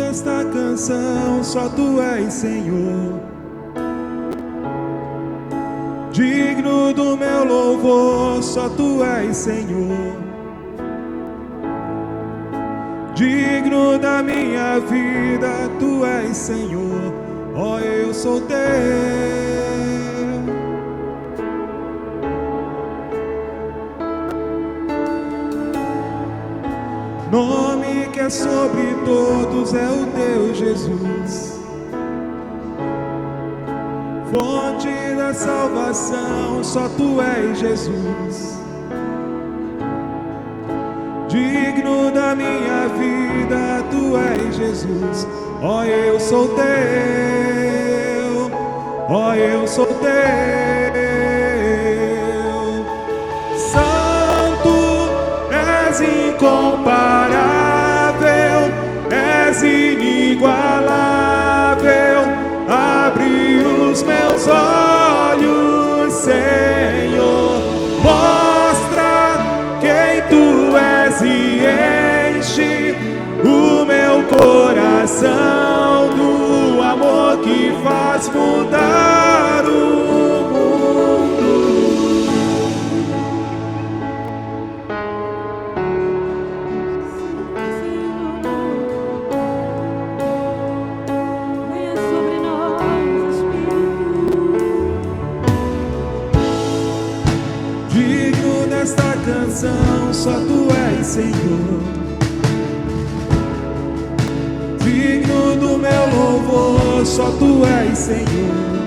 nesta canção, só Tu és Senhor. Digno do meu louvor, só Tu és Senhor. Digno da minha vida, Tu és Senhor. Ó, eu sou Teu. Nome que é sobre todos é o Teu Jesus. Fonte da salvação, só Tu és Jesus. Digno da minha vida, Tu és Jesus. Ó, eu sou Teu. Ó, eu sou Teu. Santo, és incomparável, és inigualável. Abre os meus olhos, Senhor, mostra quem Tu és e enche o meu coração do amor que faz mudar o mundo. Venha sobre nós, Espírito. Digno desta canção, só Tu és Senhor. Digno do meu louvor, só Tu és Senhor.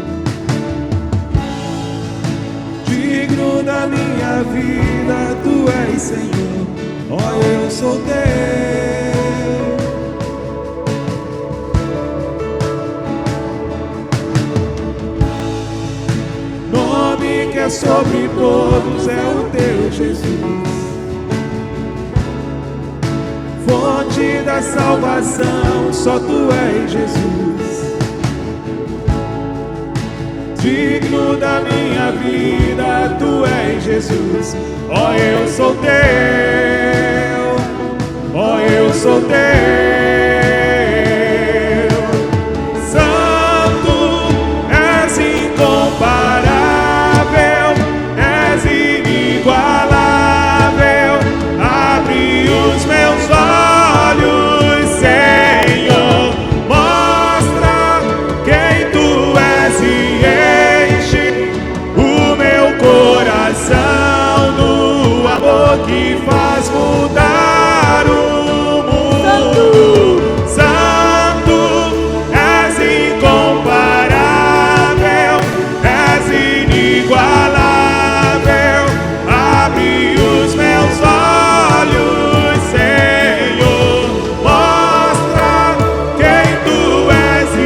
Digno da minha vida, Tu és Senhor. Ó, eu sou Teu. Nome que é sobre todos é o Teu Jesus. Fonte da salvação, só Tu és Jesus. Digno da minha vida, Tu és Jesus. Ó, eu sou Teu. Ó, eu sou Teu. Santo, és incomparável, és inigualável. Abre os meus olhos, Senhor, mostra quem Tu és e enche o meu coração do amor que faz mudar o mundo. Santo, és incomparável, és inigualável. Abre os meus olhos, Senhor, mostra quem Tu és e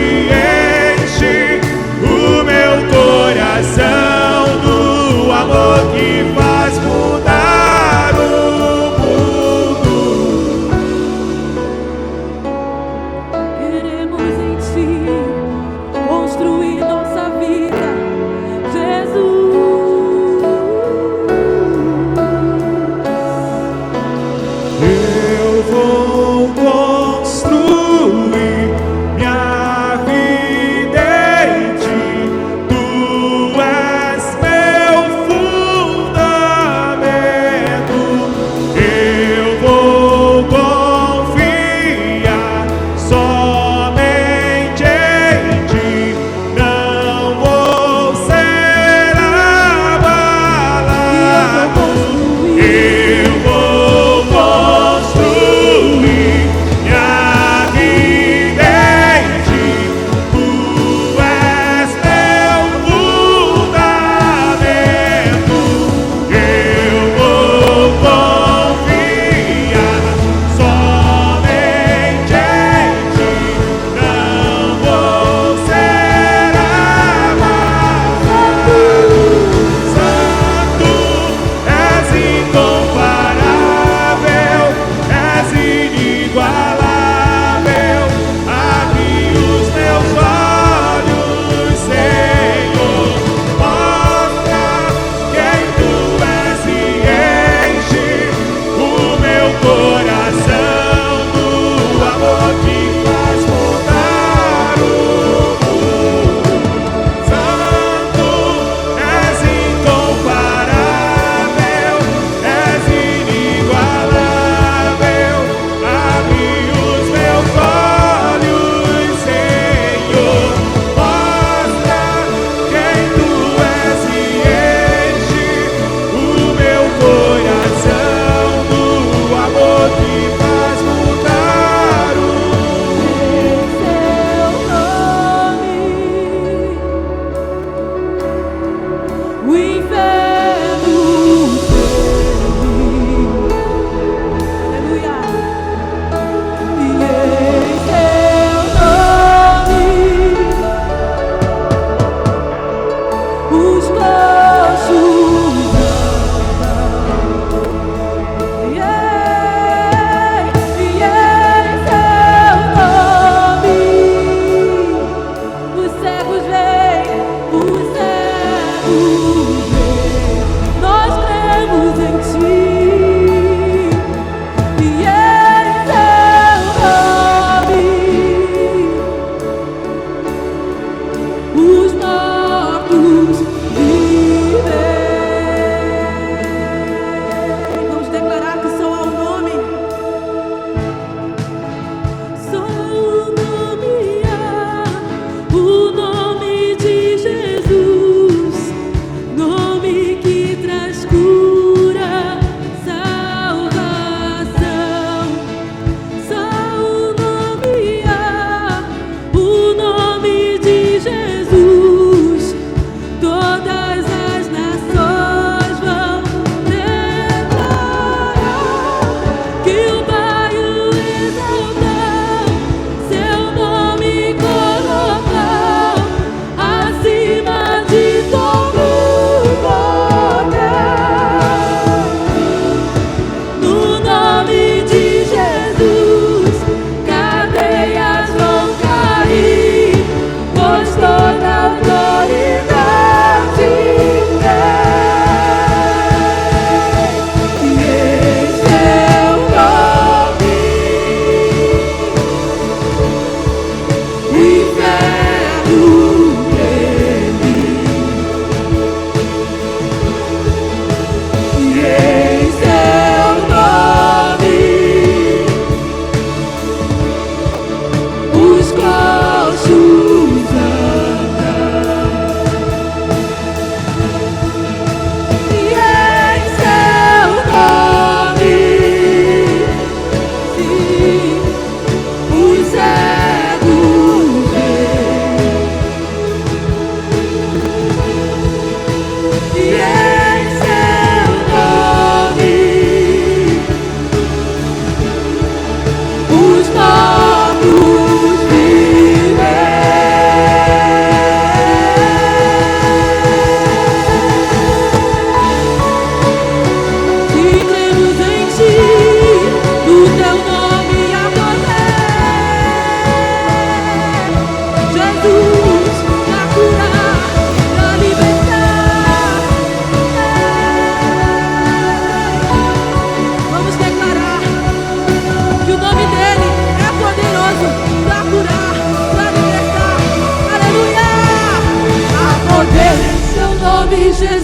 enche o meu coração do amor que faz mudar o mundo.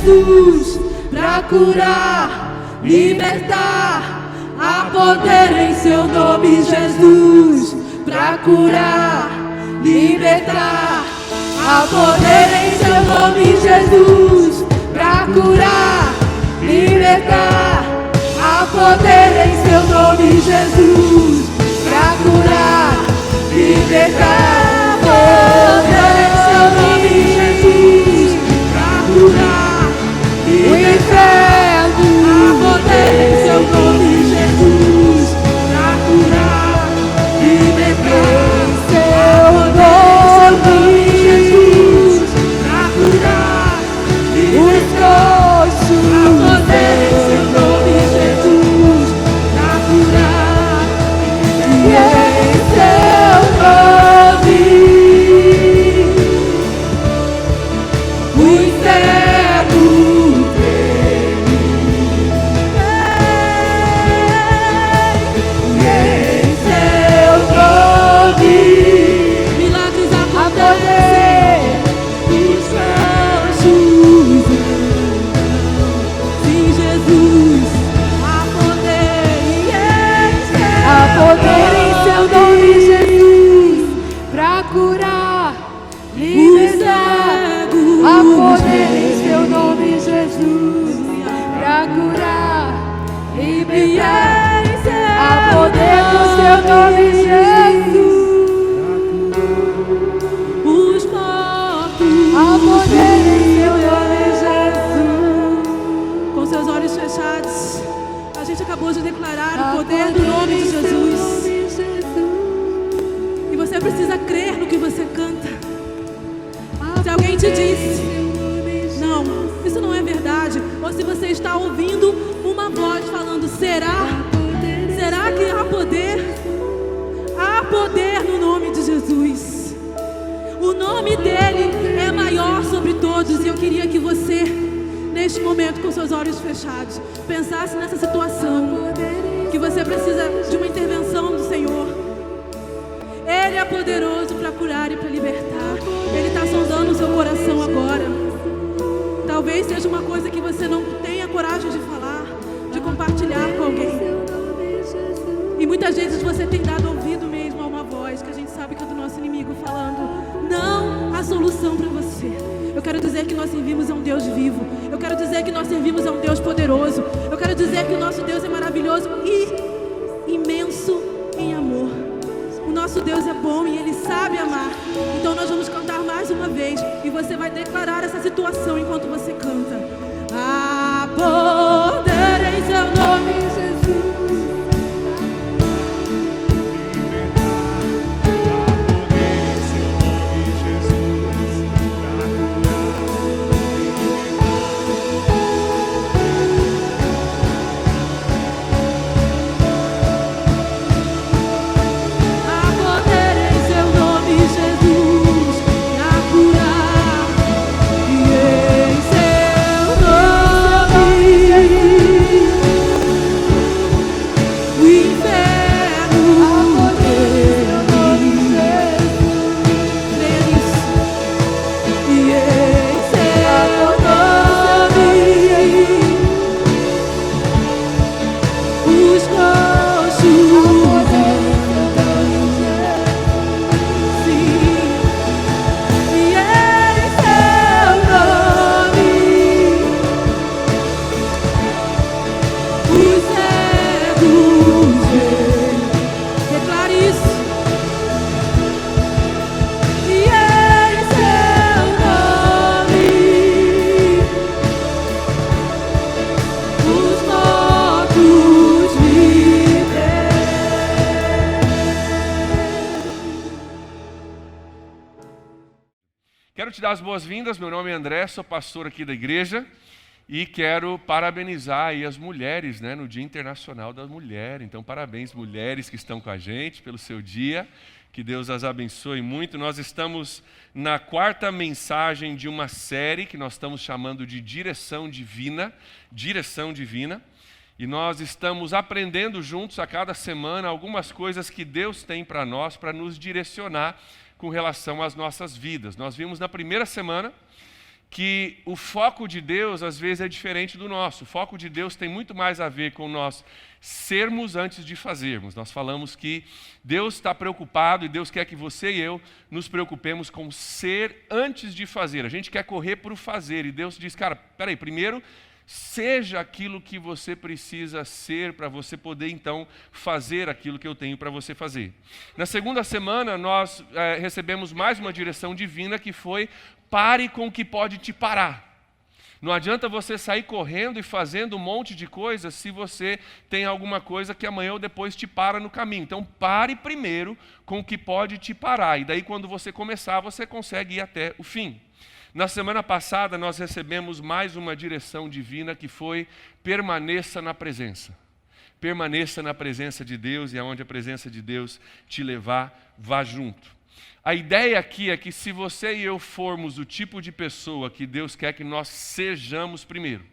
Jesus, pra curar, libertar. Há poder em seu nome, Jesus, pra curar, libertar. Há poder em seu nome, Jesus, pra curar, libertar. Há poder em seu nome, Jesus, pra curar, libertar. Poder em seu nome, Jesus, pra curar, libertar. Há poder em seu nome, Jesus, pra curar, libertar. Jesus, pra curar, libertar. Há poder em seu nome, Jesus, pra curar, e em seu nome os cegos verem, e em seu nome milagres acontecem, os anjos andam. Sim, Jesus, há poder em seu nome, Jesus, pra curar, libertar. Há poder em seu nome, Jesus, pra curar, libertar. Há poder no seu nome, Jesus. Os mortos, há poder em seu nome, Jesus. Com seus olhos fechados, a gente acabou de declarar o poder do nome de Jesus. E você precisa crer no que você canta. Se alguém te disse, não, isso não é verdade, ou se você está ouvindo uma voz falando, será? Será que há poder? Há poder no nome de Jesus. O nome dele é maior sobre todos. E eu queria que você, neste momento, com seus olhos fechados, pensasse nessa situação, que você precisa de uma intervenção do Senhor. Ele é poderoso para curar e para libertar. Ele está sondando o seu coração agora. Talvez seja uma coisa que você não tenha coragem de falar, de compartilhar com alguém. E muitas vezes você tem dado ouvido mesmo a uma voz que a gente sabe que é do nosso inimigo falando, não há solução para você. Eu quero dizer que nós servimos a um Deus vivo. Eu quero dizer que nós servimos a um Deus poderoso. Eu quero dizer que o nosso Deus é maravilhoso e imenso em amor. O nosso Deus é bom e Ele sabe amar. Então nós vamos cantar mais uma vez. E você vai declarar essa situação enquanto você canta. Há poder em seu nome, Jesus. Quero te dar as boas-vindas, meu nome é André, sou pastor aqui da igreja e quero parabenizar aí as mulheres, no Dia Internacional da Mulher. Então, parabéns mulheres que estão com a gente pelo seu dia, que Deus as abençoe muito. Nós estamos na 4ª mensagem de uma série que nós estamos chamando de Direção Divina, e nós estamos aprendendo juntos a cada semana algumas coisas que Deus tem para nós, para nos direcionar com relação às nossas vidas. Nós vimos na primeira semana que o foco de Deus às vezes é diferente do nosso. O foco de Deus tem muito mais a ver com nós sermos antes de fazermos. Nós falamos que Deus está preocupado e Deus quer que você e eu nos preocupemos com ser antes de fazer. A gente quer correr para o fazer e Deus diz, cara, peraí, primeiro seja aquilo que você precisa ser para você poder então fazer aquilo que eu tenho para você fazer. Na segunda semana nós recebemos mais uma direção divina que foi: pare com o que pode te parar. Não adianta você sair correndo e fazendo um monte de coisas se você tem alguma coisa que amanhã ou depois te para no caminho. Então pare primeiro com o que pode te parar. E daí quando você começar, você consegue ir até o fim. Na semana passada nós recebemos mais uma direção divina que foi: permaneça na presença. Permaneça na presença de Deus, e aonde a presença de Deus te levar, vá junto. A ideia aqui é que se você e eu formos o tipo de pessoa que Deus quer que nós sejamos primeiro,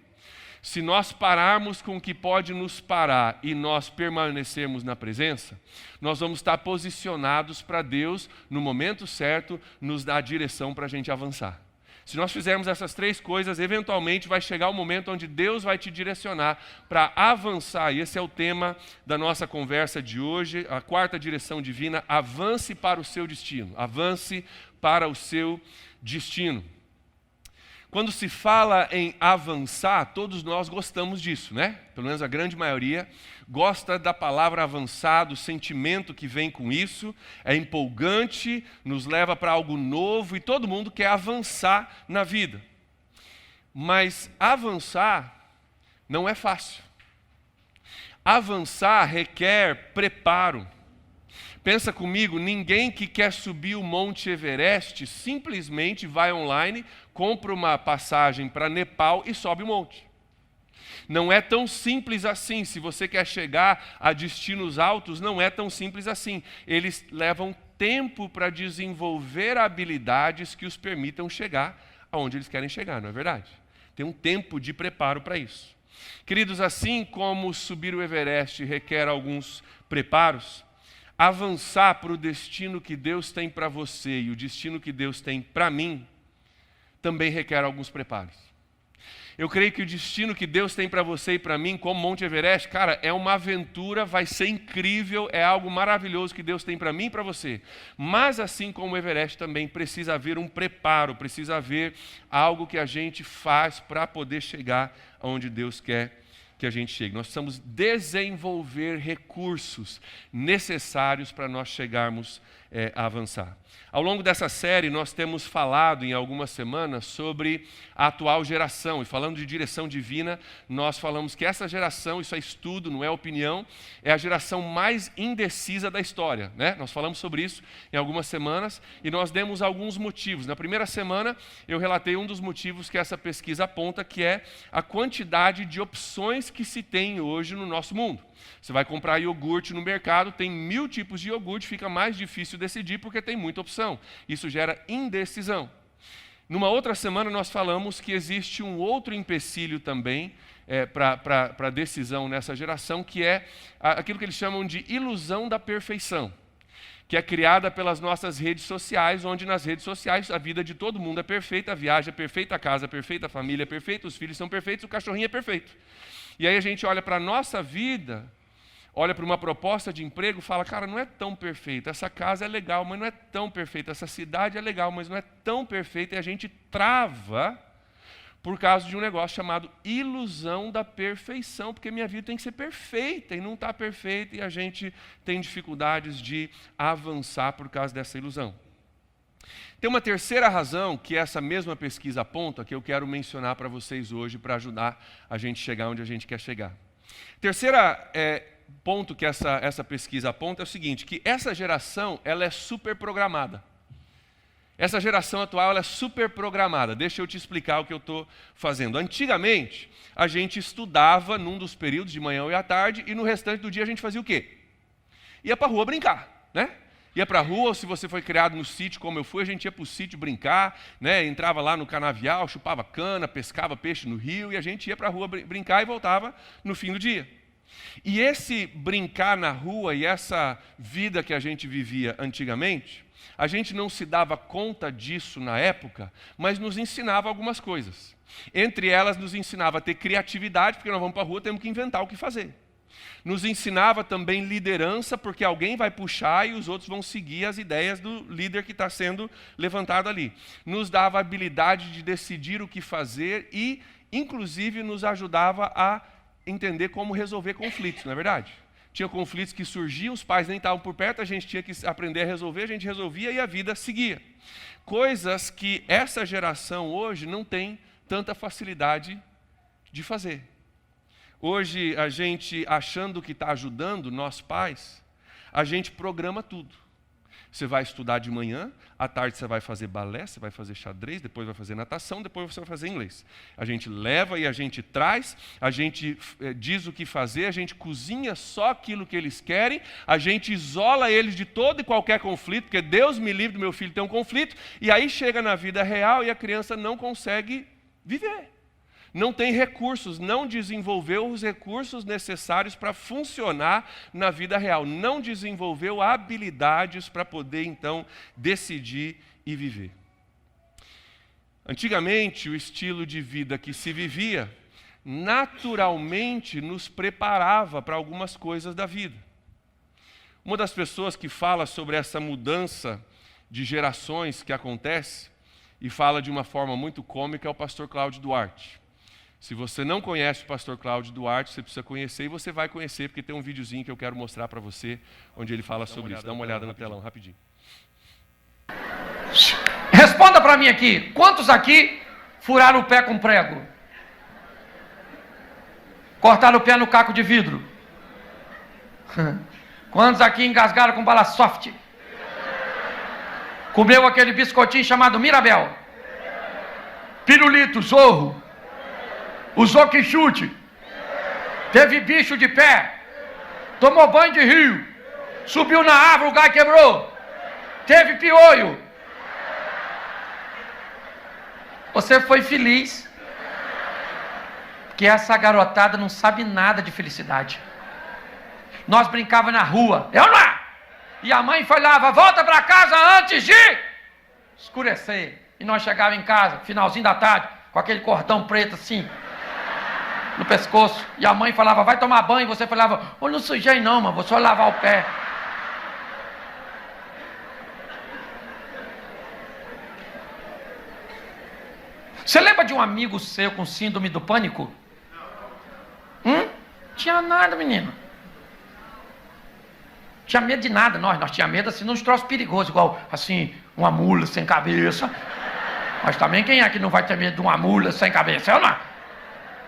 se nós pararmos com o que pode nos parar e nós permanecermos na presença, nós vamos estar posicionados para Deus, no momento certo, nos dar a direção para a gente avançar. Se nós fizermos essas três coisas, eventualmente vai chegar o momento onde Deus vai te direcionar para avançar. E esse é o tema da nossa conversa de hoje, a quarta direção divina: avance para o seu destino. Avance para o seu destino. Quando se fala em avançar, todos nós gostamos disso, né? Pelo menos a grande maioria gosta da palavra avançar, do sentimento que vem com isso. É empolgante, nos leva para algo novo e todo mundo quer avançar na vida. Mas avançar não é fácil. Avançar requer preparo. Pensa comigo, ninguém que quer subir o Monte Everest simplesmente vai online, compra uma passagem para Nepal e sobe o monte. Não é tão simples assim. Se você quer chegar a destinos altos, não é tão simples assim. Eles levam tempo para desenvolver habilidades que os permitam chegar aonde eles querem chegar, não é verdade? Tem um tempo de preparo para isso. Queridos, assim como subir o Everest requer alguns preparos, avançar para o destino que Deus tem para você e o destino que Deus tem para mim também requer alguns preparos. Eu creio que o destino que Deus tem para você e para mim, como Monte Everest, cara, é uma aventura, vai ser incrível, é algo maravilhoso que Deus tem para mim e para você. Mas assim como o Everest também precisa haver um preparo, precisa haver algo que a gente faz para poder chegar aonde Deus quer que a gente chegue. Nós precisamos desenvolver recursos necessários para nós chegarmos a avançar. Ao longo dessa série, nós temos falado em algumas semanas sobre a atual geração. E falando de direção divina, nós falamos que essa geração, isso é estudo, não é opinião, é a geração mais indecisa da história, né? Nós falamos sobre isso em algumas semanas e nós demos alguns motivos. Na primeira semana, eu relatei um dos motivos que essa pesquisa aponta, que é a quantidade de opções que se tem hoje no nosso mundo. Você vai comprar iogurte no mercado, tem 1000 tipos de iogurte, fica mais difícil decidir porque tem muita opção. Isso gera indecisão. Numa outra semana nós falamos que existe um outro empecilho também para decisão nessa geração, que é aquilo que eles chamam de ilusão da perfeição, que é criada pelas nossas redes sociais, onde nas redes sociais a vida de todo mundo é perfeita, a viagem é perfeita, a casa é perfeita, a família é perfeita, os filhos são perfeitos, o cachorrinho é perfeito. E aí a gente olha para a nossa vida, olha para uma proposta de emprego e fala, cara, não é tão perfeita, essa casa é legal, mas não é tão perfeita, essa cidade é legal, mas não é tão perfeita, e a gente trava por causa de um negócio chamado ilusão da perfeição, porque minha vida tem que ser perfeita, e não está perfeita, e a gente tem dificuldades de avançar por causa dessa ilusão. Tem uma terceira razão que essa mesma pesquisa aponta, que eu quero mencionar para vocês hoje, para ajudar a gente a chegar onde a gente quer chegar. Terceira ponto que essa pesquisa aponta é o seguinte, que essa geração ela é super programada. Essa geração atual ela é super programada. Deixa eu te explicar o que eu estou fazendo. Antigamente, a gente estudava num dos períodos, de manhã e à tarde, e no restante do dia a gente fazia o quê? Ia para a rua brincar, né? Ia para a rua, ou se você foi criado no sítio, como eu fui, a gente ia para o sítio brincar, né? Entrava lá no canavial, chupava cana, pescava peixe no rio, e a gente ia para a rua brincar e voltava no fim do dia. E esse brincar na rua e essa vida que a gente vivia antigamente, a gente não se dava conta disso na época, mas nos ensinava algumas coisas. Entre elas, nos ensinava a ter criatividade, porque nós vamos para a rua, temos que inventar o que fazer. Nos ensinava também liderança, porque alguém vai puxar e os outros vão seguir as ideias do líder que está sendo levantado ali. Nos dava a habilidade de decidir o que fazer e, inclusive, nos ajudava a entender como resolver conflitos, não é verdade? Tinha conflitos que surgiam, os pais nem estavam por perto, a gente tinha que aprender a resolver, a gente resolvia e a vida seguia. Coisas que essa geração hoje não tem tanta facilidade de fazer. Hoje, a gente, achando que está ajudando, nós pais, a gente programa tudo. Você vai estudar de manhã, à tarde você vai fazer balé, você vai fazer xadrez, depois vai fazer natação, depois você vai fazer inglês. A gente leva e a gente traz, a gente diz o que fazer, a gente cozinha só aquilo que eles querem, a gente isola eles de todo e qualquer conflito, porque Deus me livre do meu filho ter um conflito, e aí chega na vida real e a criança não consegue viver. Não tem recursos, não desenvolveu os recursos necessários para funcionar na vida real. Não desenvolveu habilidades para poder, então, decidir e viver. Antigamente, o estilo de vida que se vivia, naturalmente nos preparava para algumas coisas da vida. Uma das pessoas que fala sobre essa mudança de gerações que acontece, e fala de uma forma muito cômica, é o pastor Cláudio Duarte. Se você não conhece o pastor Cláudio Duarte, você precisa conhecer, e você vai conhecer, porque tem um videozinho que eu quero mostrar para você, onde ele fala sobre isso. Dá uma olhada no telão, rapidinho. Responda para mim aqui, quantos aqui furaram o pé com prego? Cortaram o pé no caco de vidro? Quantos aqui engasgaram com bala soft? Comeu aquele biscoitinho chamado Mirabel? Pirulito, zorro? Usou quichute? Teve bicho de pé? Tomou banho de rio? Subiu na árvore, o gai quebrou? Teve piolho? Você foi feliz? Porque essa garotada não sabe nada de felicidade. Nós brincava na rua, eu não é? E a mãe falava, volta para casa antes de escurecer. E nós chegávamos em casa, finalzinho da tarde, com aquele cordão preto assim, no pescoço. E a mãe falava, vai tomar banho. E você falava, eu não sujei não, mas vou só lavar o pé. Você lembra de um amigo seu com síndrome do pânico? Tinha nada, menino. Tinha medo de nada, nós tínhamos medo assim, nos troços perigosos, igual assim, uma mula sem cabeça. Mas também quem é que não vai ter medo de uma mula sem cabeça? Eu não.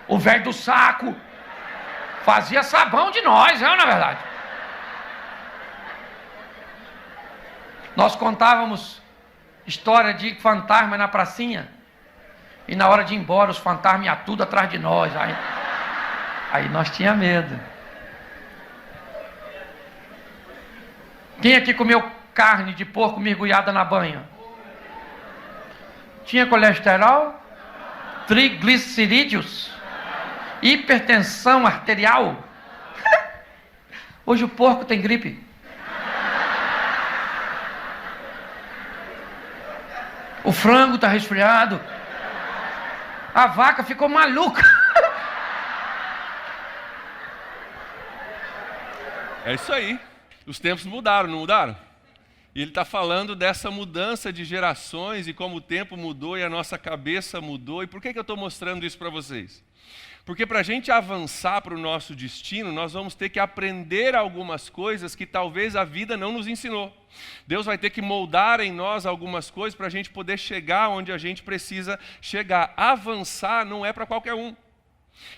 O velho do saco fazia sabão de nós, na verdade. Nós contávamos história de fantasma na pracinha. E na hora de ir embora, os fantasmas iam tudo atrás de nós. Aí nós tínhamos medo. Quem aqui comeu carne de porco mergulhada na banha? Tinha colesterol? Triglicerídeos? Hipertensão arterial? Hoje o porco tem gripe. O frango está resfriado. A vaca ficou maluca. É isso aí. Os tempos mudaram, não mudaram? E ele está falando dessa mudança de gerações e como o tempo mudou e a nossa cabeça mudou. E por que eu estou mostrando isso para vocês? Porque para a gente avançar para o nosso destino, nós vamos ter que aprender algumas coisas que talvez a vida não nos ensinou. Deus vai ter que moldar em nós algumas coisas para a gente poder chegar onde a gente precisa chegar. Avançar não é para qualquer um.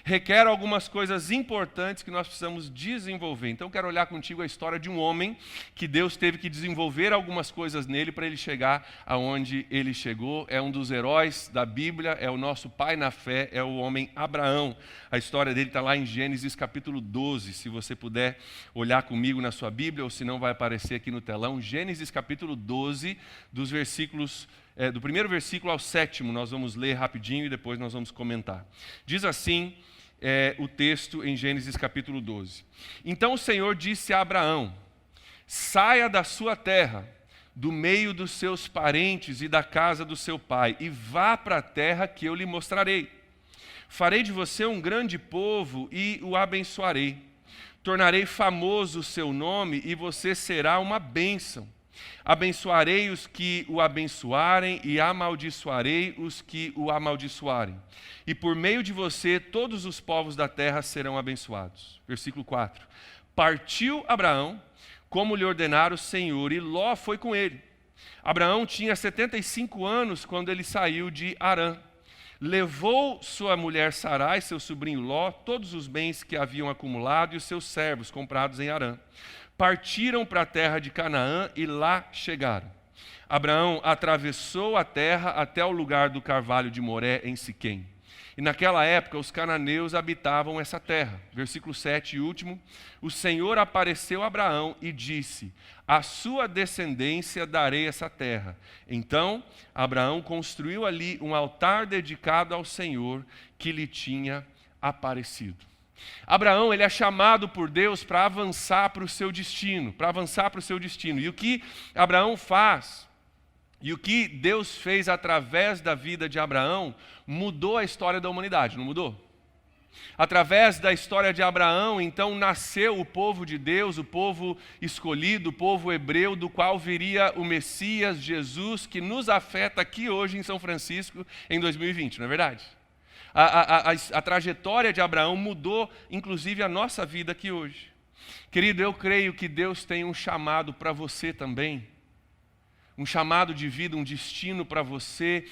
Requer algumas coisas importantes que nós precisamos desenvolver. Então, quero olhar contigo a história de um homem que Deus teve que desenvolver algumas coisas nele para ele chegar aonde ele chegou. É um dos heróis da Bíblia, é o nosso pai na fé, é o homem Abraão. A história dele está lá em Gênesis capítulo 12, se você puder olhar comigo na sua Bíblia, ou se não vai aparecer aqui no telão. Gênesis capítulo 12, dos versículos... do primeiro versículo ao 7º, nós vamos ler rapidinho e depois nós vamos comentar. Diz assim, o texto em Gênesis capítulo 12. Então o Senhor disse a Abraão: saia da sua terra, do meio dos seus parentes e da casa do seu pai, e vá para a terra que eu lhe mostrarei. Farei de você um grande povo e o abençoarei. Tornarei famoso o seu nome e você será uma bênção. Abençoarei os que o abençoarem e amaldiçoarei os que o amaldiçoarem. E por meio de você todos os povos da terra serão abençoados. Versículo 4. Partiu Abraão, como lhe ordenara o Senhor, e Ló foi com ele. Abraão tinha 75 anos quando ele saiu de Harã. Levou sua mulher Sarai, seu sobrinho Ló, todos os bens que haviam acumulado e os seus servos comprados em Harã. Partiram para a terra de Canaã e lá chegaram. Abraão atravessou a terra até o lugar do carvalho de Moré, em Siquém. E naquela época os cananeus habitavam essa terra. Versículo 7 e último. O Senhor apareceu a Abraão e disse: à sua descendência darei essa terra. Então Abraão construiu ali um altar dedicado ao Senhor que lhe tinha aparecido. Abraão, ele é chamado por Deus para avançar para o seu destino, E o que Abraão faz, e o que Deus fez através da vida de Abraão, mudou a história da humanidade, não mudou? Através da história de Abraão, então, nasceu o povo de Deus, o povo escolhido, o povo hebreu, do qual viria o Messias, Jesus, que nos afeta aqui hoje em São Francisco, em 2020, não é verdade? A trajetória de Abraão mudou, inclusive, a nossa vida aqui hoje. Querido, eu creio que Deus tem um chamado para você também. Um chamado de vida, um destino para você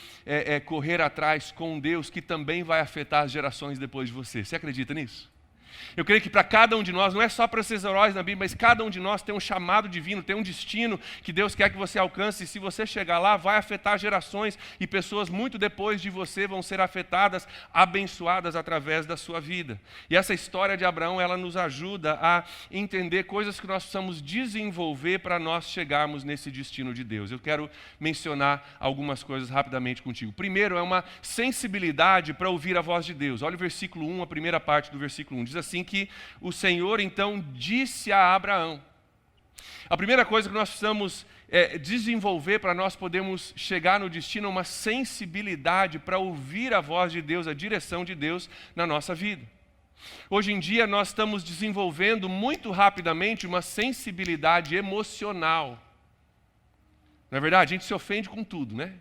correr atrás com Deus, que também vai afetar as gerações depois de você. Você acredita nisso? Eu creio que para cada um de nós, não é só para esses heróis na Bíblia, mas cada um de nós tem um chamado divino, tem um destino que Deus quer que você alcance, e se você chegar lá, vai afetar gerações, e pessoas muito depois de você vão ser afetadas, abençoadas através da sua vida. E essa história de Abraão, ela nos ajuda a entender coisas que nós precisamos desenvolver para nós chegarmos nesse destino de Deus. Eu quero mencionar algumas coisas rapidamente contigo. Primeiro, é uma sensibilidade para ouvir a voz de Deus. Olha o versículo 1, a primeira parte do versículo 1, diz assim que o Senhor então disse a Abraão. A primeira coisa que nós precisamos desenvolver para nós podermos chegar no destino é uma sensibilidade para ouvir a voz de Deus, a direção de Deus na nossa vida. Hoje em dia nós estamos desenvolvendo muito rapidamente uma sensibilidade emocional. Não é verdade? A gente se ofende com tudo, né?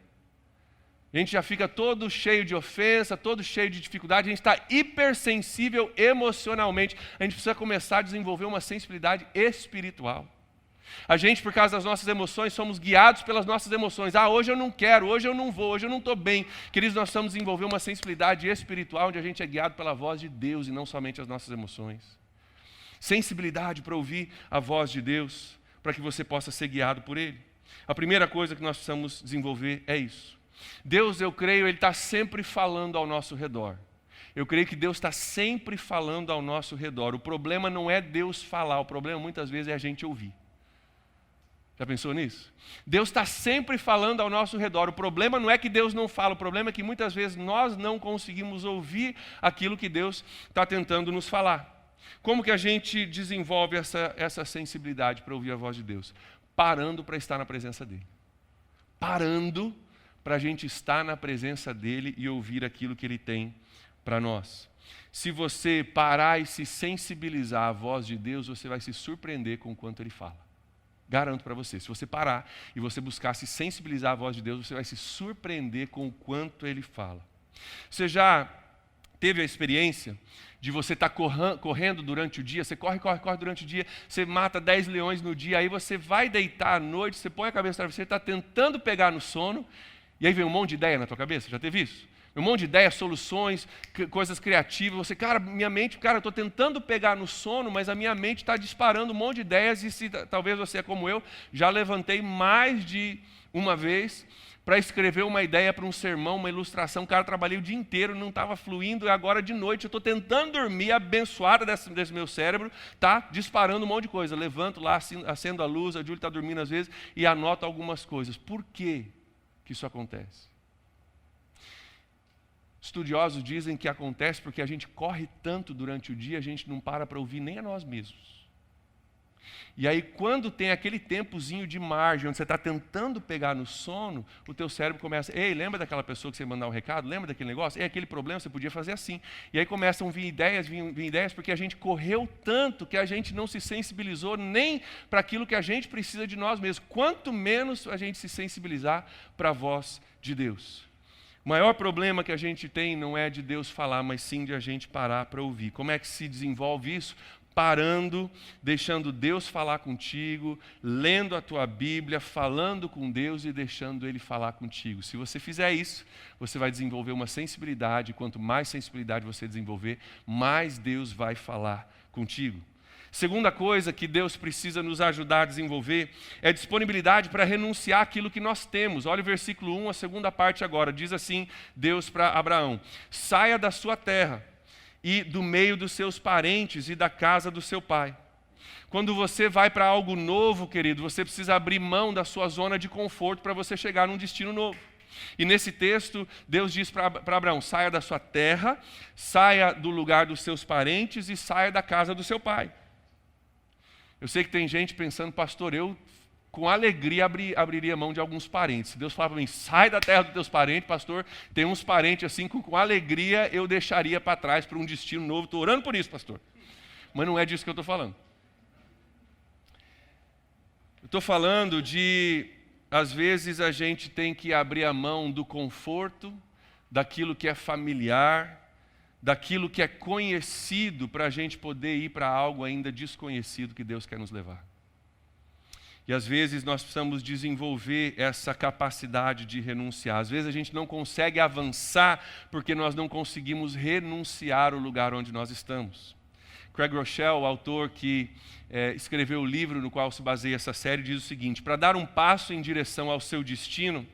A gente já fica todo cheio de ofensa, todo cheio de dificuldade, a gente está hipersensível emocionalmente. A gente precisa começar a desenvolver uma sensibilidade espiritual. A gente, por causa das nossas emoções, somos guiados pelas nossas emoções. Hoje eu não quero, hoje eu não vou, hoje eu não estou bem. Queridos, nós precisamos desenvolver uma sensibilidade espiritual, onde a gente é guiado pela voz de Deus e não somente as nossas emoções. Sensibilidade para ouvir a voz de Deus, para que você possa ser guiado por Ele. A primeira coisa que nós precisamos desenvolver é isso. Deus, eu creio, Ele está sempre falando ao nosso redor. Eu creio que Deus está sempre falando ao nosso redor. O problema não é Deus falar, o problema muitas vezes é a gente ouvir. Já pensou nisso? Deus está sempre falando ao nosso redor. O problema não é que Deus não fala, o problema é que muitas vezes nós não conseguimos ouvir aquilo que Deus está tentando nos falar. Como que a gente desenvolve essa sensibilidade para ouvir a voz de Deus? Parando para estar na presença dEle. Parando para a gente estar na presença dEle e ouvir aquilo que Ele tem para nós. Se você parar e se sensibilizar à voz de Deus, você vai se surpreender com o quanto Ele fala. Garanto para você, se você parar e você buscar se sensibilizar à voz de Deus, você vai se surpreender com o quanto Ele fala. Você já teve a experiência de você estar correndo durante o dia, você corre durante o dia, você mata 10 leões no dia, aí você vai deitar à noite, você põe a cabeça no travesseiro, está tentando pegar no sono, e aí vem um monte de ideia na tua cabeça, já teve isso? Um monte de ideias, soluções, coisas criativas, você, minha mente, eu estou tentando pegar no sono, mas a minha mente está disparando um monte de ideias, e se talvez você é como eu, já levantei mais de uma vez para escrever uma ideia para um sermão, uma ilustração, trabalhei o dia inteiro, não estava fluindo, e agora de noite eu estou tentando dormir, abençoada desse meu cérebro, está disparando um monte de coisa. Levanto lá, acendo a luz, a Júlia está dormindo às vezes, e anoto algumas coisas. Por quê que isso acontece? Estudiosos dizem que acontece porque a gente corre tanto durante o dia, a gente não para ouvir nem a nós mesmos. E aí, quando tem aquele tempozinho de margem, onde você está tentando pegar no sono, o teu cérebro começa, ei, lembra daquela pessoa que você mandar um recado? Lembra daquele negócio? Aquele problema, você podia fazer assim. E aí começam a vir ideias, porque a gente correu tanto que a gente não se sensibilizou nem para aquilo que a gente precisa de nós mesmos. Quanto menos a gente se sensibilizar para a voz de Deus. O maior problema que a gente tem não é de Deus falar, mas sim de a gente parar para ouvir. Como é que se desenvolve isso? Parando, deixando Deus falar contigo, lendo a tua Bíblia, falando com Deus e deixando Ele falar contigo. Se você fizer isso, você vai desenvolver uma sensibilidade. Quanto mais sensibilidade você desenvolver, mais Deus vai falar contigo. Segunda coisa que Deus precisa nos ajudar a desenvolver é disponibilidade para renunciar àquilo que nós temos. Olha o versículo 1, a segunda parte agora. Diz assim, Deus para Abraão: saia da sua terra e do meio dos seus parentes e da casa do seu pai. Quando você vai para algo novo, querido, você precisa abrir mão da sua zona de conforto para você chegar num destino novo. E nesse texto, Deus diz para Abraão: saia da sua terra, saia do lugar dos seus parentes e saia da casa do seu pai. Eu sei que tem gente pensando, pastor, eu com alegria abriria mão de alguns parentes. Se Deus falar para mim, sai da terra dos teus parentes, pastor, tem uns parentes assim, com alegria eu deixaria para trás para um destino novo. Estou orando por isso, pastor. Mas não é disso que eu estou falando. Eu estou falando de, às vezes, a gente tem que abrir a mão do conforto, daquilo que é familiar, daquilo que é conhecido, para a gente poder ir para algo ainda desconhecido que Deus quer nos levar. E às vezes nós precisamos desenvolver essa capacidade de renunciar. Às vezes a gente não consegue avançar porque nós não conseguimos renunciar ao lugar onde nós estamos. Craig Rochelle, o autor que escreveu o livro no qual se baseia essa série, diz o seguinte: para dar um passo em direção ao seu destino,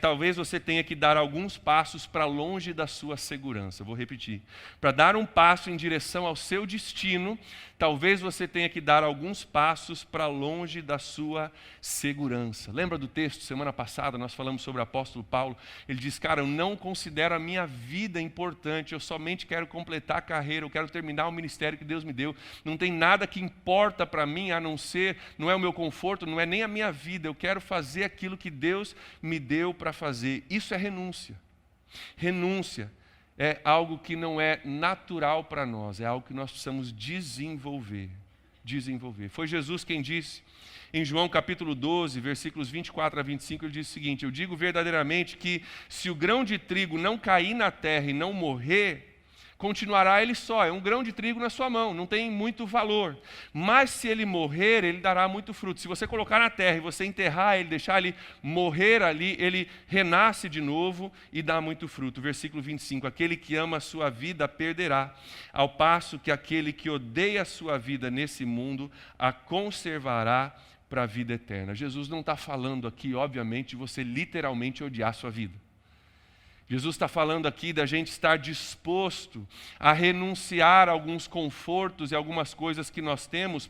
talvez você tenha que dar alguns passos para longe da sua segurança. Vou repetir. Para dar um passo em direção ao seu destino, talvez você tenha que dar alguns passos para longe da sua segurança. Lembra do texto? Semana passada nós falamos sobre o apóstolo Paulo. Ele diz, cara, eu não considero a minha vida importante, eu somente quero completar a carreira, eu quero terminar o ministério que Deus me deu. Não tem nada que importa para mim a não ser, não é o meu conforto, não é nem a minha vida, eu quero fazer aquilo que Deus me deu para fazer. Isso é renúncia. Renúncia é algo que não é natural para nós, é algo que nós precisamos desenvolver. Foi Jesus quem disse, em João capítulo 12, versículos 24 a 25, ele diz o seguinte: eu digo verdadeiramente que se o grão de trigo não cair na terra e não morrer, continuará ele só, é um grão de trigo na sua mão, não tem muito valor. Mas se ele morrer, ele dará muito fruto. Se você colocar na terra e você enterrar ele, deixar ele morrer ali, ele renasce de novo e dá muito fruto. Versículo 25, aquele que ama a sua vida perderá, ao passo que aquele que odeia a sua vida nesse mundo a conservará para a vida eterna. Jesus não está falando aqui, obviamente, de você literalmente odiar a sua vida. Jesus está falando aqui da gente estar disposto a renunciar a alguns confortos e algumas coisas que nós temos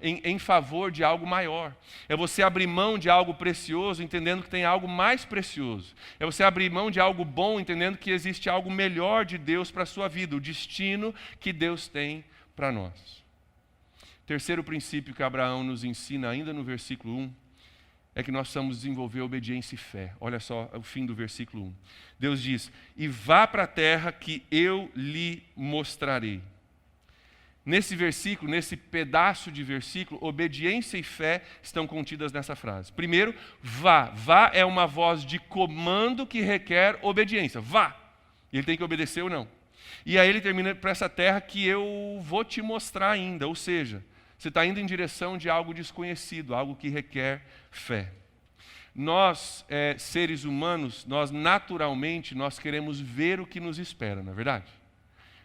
em favor de algo maior. É você abrir mão de algo precioso, entendendo que tem algo mais precioso. É você abrir mão de algo bom, entendendo que existe algo melhor de Deus para a sua vida, o destino que Deus tem para nós. Terceiro princípio que Abraão nos ensina, ainda no versículo 1, é que nós precisamos desenvolver obediência e fé. Olha só o fim do versículo 1. Deus diz, e vá para a terra que eu lhe mostrarei. Nesse versículo, nesse pedaço de versículo, obediência e fé estão contidas nessa frase. Primeiro, vá. Vá é uma voz de comando que requer obediência. Vá. Ele tem que obedecer ou não. E aí ele termina para essa terra que eu vou te mostrar ainda. Ou seja, você está indo em direção de algo desconhecido, algo que requer fé. Nós, seres humanos, nós naturalmente, nós queremos ver o que nos espera, não é verdade?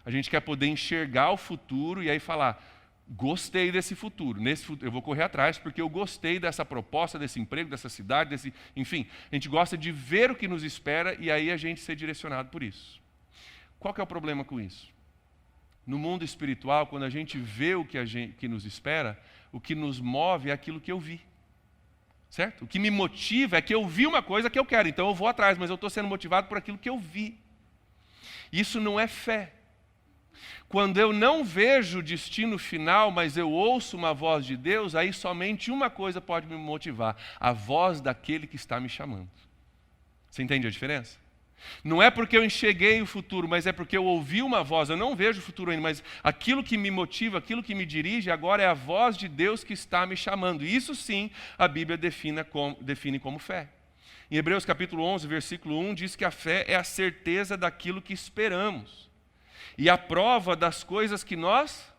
A gente quer poder enxergar o futuro e aí falar, gostei desse futuro, nesse futuro eu vou correr atrás porque eu gostei dessa proposta, desse emprego, dessa cidade, enfim, a gente gosta de ver o que nos espera e aí a gente ser direcionado por isso. Qual que é o problema com isso? No mundo espiritual, quando a gente vê o que nos espera, o que nos move é aquilo que eu vi. Certo? O que me motiva é que eu vi uma coisa que eu quero, então eu vou atrás, mas eu estou sendo motivado por aquilo que eu vi. Isso não é fé. Quando eu não vejo o destino final, mas eu ouço uma voz de Deus, aí somente uma coisa pode me motivar: a voz daquele que está me chamando. Você entende a diferença? Não é porque eu enxerguei o futuro, mas é porque eu ouvi uma voz. Eu não vejo o futuro ainda, mas aquilo que me motiva, aquilo que me dirige agora é a voz de Deus que está me chamando. Isso sim a Bíblia define como fé. Em Hebreus capítulo 11, versículo 1, diz que a fé é a certeza daquilo que esperamos e a prova das coisas que nós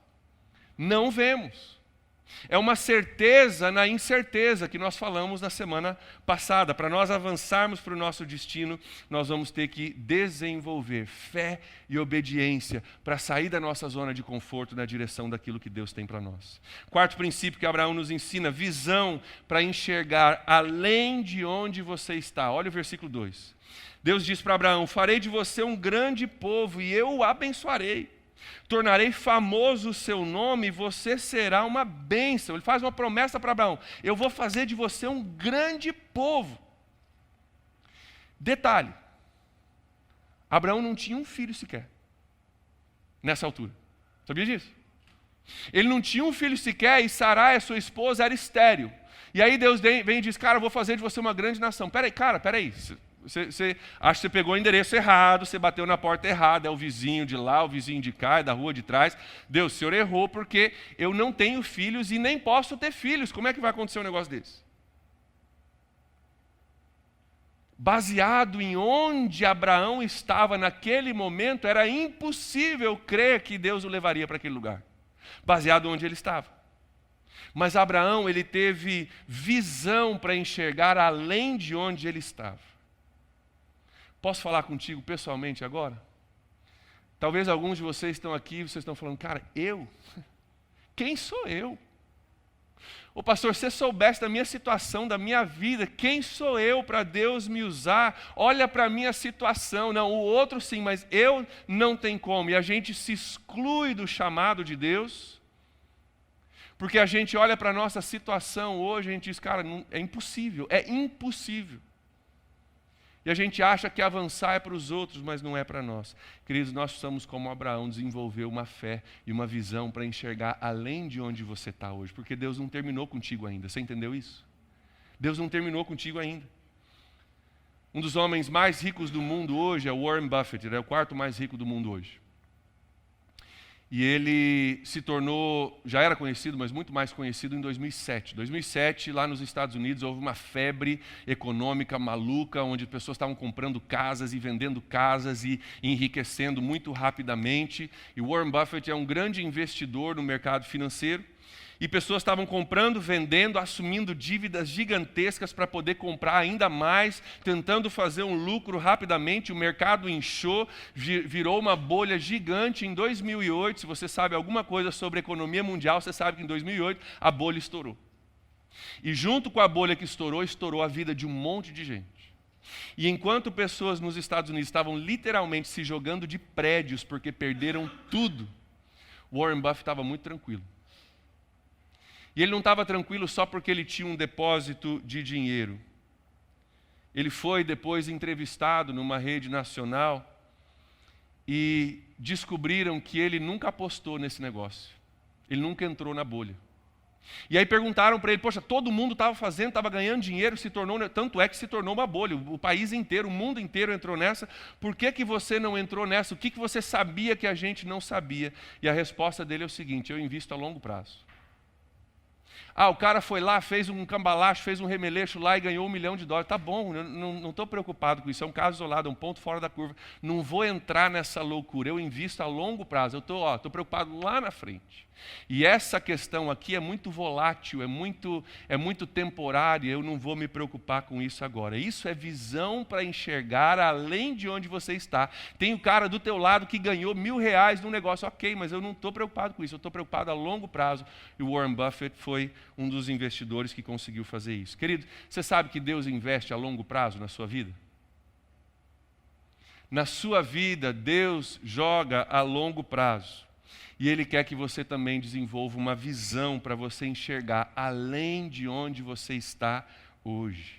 não vemos. É uma certeza na incerteza que nós falamos na semana passada. Para nós avançarmos para o nosso destino, nós vamos ter que desenvolver fé e obediência para sair da nossa zona de conforto na direção daquilo que Deus tem para nós. Quarto princípio que Abraão nos ensina: visão para enxergar além de onde você está. Olha o versículo 2. Deus diz para Abraão: farei de você um grande povo e eu o abençoarei. Tornarei famoso o seu nome e você será uma bênção. Ele faz uma promessa para Abraão: eu vou fazer de você um grande povo. Detalhe: Abraão não tinha um filho sequer, nessa altura. Sabia disso? Ele não tinha um filho sequer e Sarai, a sua esposa, era estéril. E aí Deus vem e diz: cara, eu vou fazer de você uma grande nação. Peraí. Você acha que você pegou o endereço errado, você bateu na porta errada, é o vizinho de lá, o vizinho de cá, é da rua de trás. Deus, o senhor errou porque eu não tenho filhos e nem posso ter filhos. Como é que vai acontecer um negócio desse? Baseado em onde Abraão estava naquele momento, era impossível crer que Deus o levaria para aquele lugar. Baseado onde ele estava. Mas Abraão, ele teve visão para enxergar além de onde ele estava. Posso falar contigo pessoalmente agora? Talvez alguns de vocês estão aqui e vocês estão falando: cara, eu? Quem sou eu? Ô pastor, se você soubesse da minha situação, da minha vida, quem sou eu para Deus me usar? Olha para a minha situação. Não, o outro sim, mas eu não tenho como. E a gente se exclui do chamado de Deus, porque a gente olha para a nossa situação hoje e a gente diz: cara, é impossível. E a gente acha que avançar é para os outros, mas não é para nós. Queridos, nós precisamos, como Abraão, desenvolver uma fé e uma visão para enxergar além de onde você está hoje. Porque Deus não terminou contigo ainda. Você entendeu isso? Deus não terminou contigo ainda. Um dos homens mais ricos do mundo hoje é Warren Buffett. Ele é o quarto mais rico do mundo hoje. E ele se tornou, já era conhecido, mas muito mais conhecido em 2007. Em 2007, lá nos Estados Unidos, houve uma febre econômica maluca, onde pessoas estavam comprando casas e vendendo casas e enriquecendo muito rapidamente. E Warren Buffett é um grande investidor no mercado financeiro. E pessoas estavam comprando, vendendo, assumindo dívidas gigantescas para poder comprar ainda mais, tentando fazer um lucro rapidamente. O mercado inchou, virou uma bolha gigante. Em 2008, se você sabe alguma coisa sobre economia mundial, você sabe que em 2008 a bolha estourou. E junto com a bolha que estourou a vida de um monte de gente. E enquanto pessoas nos Estados Unidos estavam literalmente se jogando de prédios porque perderam tudo, Warren Buffett estava muito tranquilo. E ele não estava tranquilo só porque ele tinha um depósito de dinheiro. Ele foi depois entrevistado numa rede nacional e descobriram que ele nunca apostou nesse negócio. Ele nunca entrou na bolha. E aí perguntaram para ele: poxa, todo mundo estava fazendo, estava ganhando dinheiro, tanto é que se tornou uma bolha. O país inteiro, o mundo inteiro entrou nessa. Por que você não entrou nessa? O que você sabia que a gente não sabia? E a resposta dele é o seguinte: eu invisto a longo prazo. O cara foi lá, fez um cambalacho, fez um remeleixo lá e ganhou $1 milhão. Tá bom, eu não estou preocupado com isso, é um caso isolado, é um ponto fora da curva. Não vou entrar nessa loucura, eu invisto a longo prazo, eu estou preocupado lá na frente. E essa questão aqui é muito volátil, é muito temporária, eu não vou me preocupar com isso agora. Isso é visão para enxergar além de onde você está. Tem o cara do teu lado que ganhou R$1.000 num negócio, ok, mas eu não estou preocupado com isso, eu estou preocupado a longo prazo. E o Warren Buffett foi um dos investidores que conseguiu fazer isso. Querido, você sabe que Deus investe a longo prazo na sua vida? Na sua vida, Deus joga a longo prazo. E Ele quer que você também desenvolva uma visão para você enxergar além de onde você está hoje.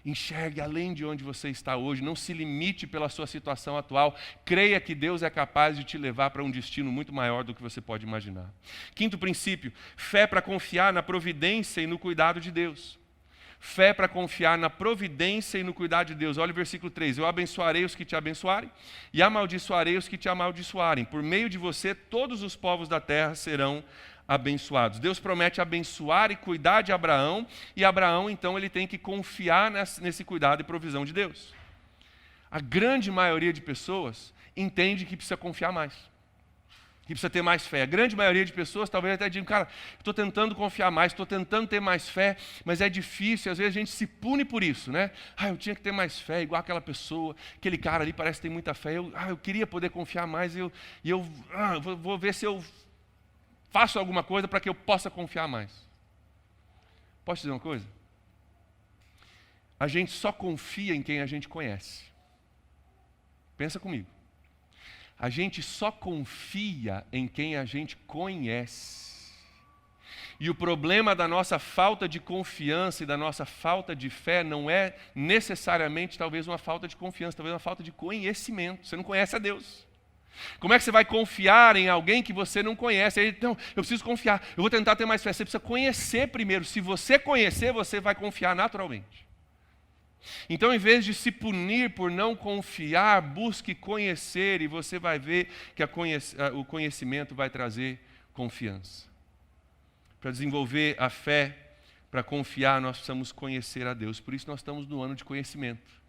Enxergue além de onde você está hoje. Não se limite pela sua situação atual. Creia que Deus é capaz de te levar para um destino muito maior do que você pode imaginar. Quinto princípio, fé para confiar na providência e no cuidado de Deus. Fé para confiar na providência e no cuidado de Deus. Olha o versículo 3. Eu abençoarei os que te abençoarem e amaldiçoarei os que te amaldiçoarem. Por meio de você, todos os povos da terra serão abençoados. Deus promete abençoar e cuidar de Abraão, e Abraão, então, ele tem que confiar nesse cuidado e provisão de Deus. A grande maioria de pessoas entende que precisa confiar mais, que precisa ter mais fé. A grande maioria de pessoas talvez até digam, cara, estou tentando confiar mais, estou tentando ter mais fé, mas é difícil, às vezes a gente se pune por isso, né? Eu tinha que ter mais fé, igual aquela pessoa, aquele cara ali parece que tem muita fé, eu queria poder confiar mais, vou ver se eu faço alguma coisa para que eu possa confiar mais. Posso dizer uma coisa? A gente só confia em quem a gente conhece. Pensa comigo. A gente só confia em quem a gente conhece. E o problema da nossa falta de confiança e da nossa falta de fé não é necessariamente talvez uma falta de confiança, talvez uma falta de conhecimento. Você não conhece a Deus. Como é que você vai confiar em alguém que você não conhece? Aí, então, eu preciso confiar, eu vou tentar ter mais fé. Você precisa conhecer primeiro. Se você conhecer, você vai confiar naturalmente. Então, em vez de se punir por não confiar, busque conhecer e você vai ver que o conhecimento vai trazer confiança. Para desenvolver a fé, para confiar, nós precisamos conhecer a Deus. Por isso nós estamos no ano de conhecimento,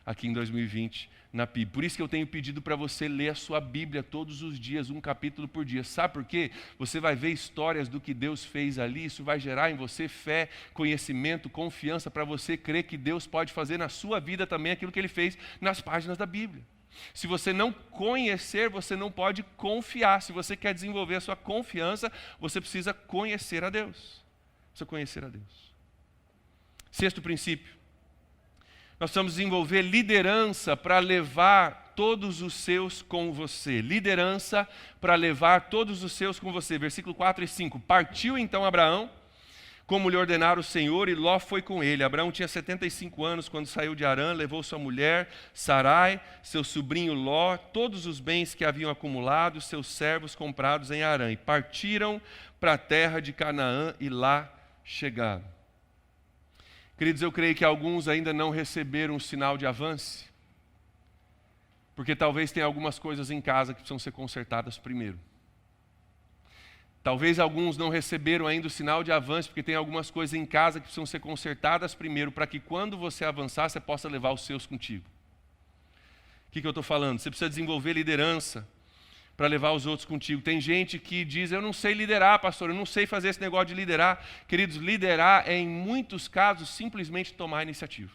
aqui em 2020, na PIB. Por isso que eu tenho pedido para você ler a sua Bíblia todos os dias, um capítulo por dia. Sabe por quê? Você vai ver histórias do que Deus fez ali, isso vai gerar em você fé, conhecimento, confiança, para você crer que Deus pode fazer na sua vida também aquilo que Ele fez nas páginas da Bíblia. Se você não conhecer, você não pode confiar. Se você quer desenvolver a sua confiança, você precisa conhecer a Deus. Precisa conhecer a Deus. Sexto princípio. Nós precisamos desenvolver liderança para levar todos os seus com você. Liderança para levar todos os seus com você. Versículo 4 e 5. Partiu então Abraão, como lhe ordenara o Senhor, e Ló foi com ele. Abraão tinha 75 anos quando saiu de Harã, levou sua mulher, Sarai, seu sobrinho Ló, todos os bens que haviam acumulado, seus servos comprados em Harã. E partiram para a terra de Canaã e lá chegaram. Queridos, eu creio que alguns ainda não receberam o sinal de avanço, porque talvez tenha algumas coisas em casa que precisam ser consertadas primeiro. Talvez alguns não receberam ainda o sinal de avanço, porque tem algumas coisas em casa que precisam ser consertadas primeiro, para que quando você avançar, você possa levar os seus contigo. O que eu estou falando? Você precisa desenvolver liderança para levar os outros contigo. Tem gente que diz, eu não sei liderar, pastor, eu não sei fazer esse negócio de liderar. Queridos, liderar é, em muitos casos, simplesmente tomar iniciativa.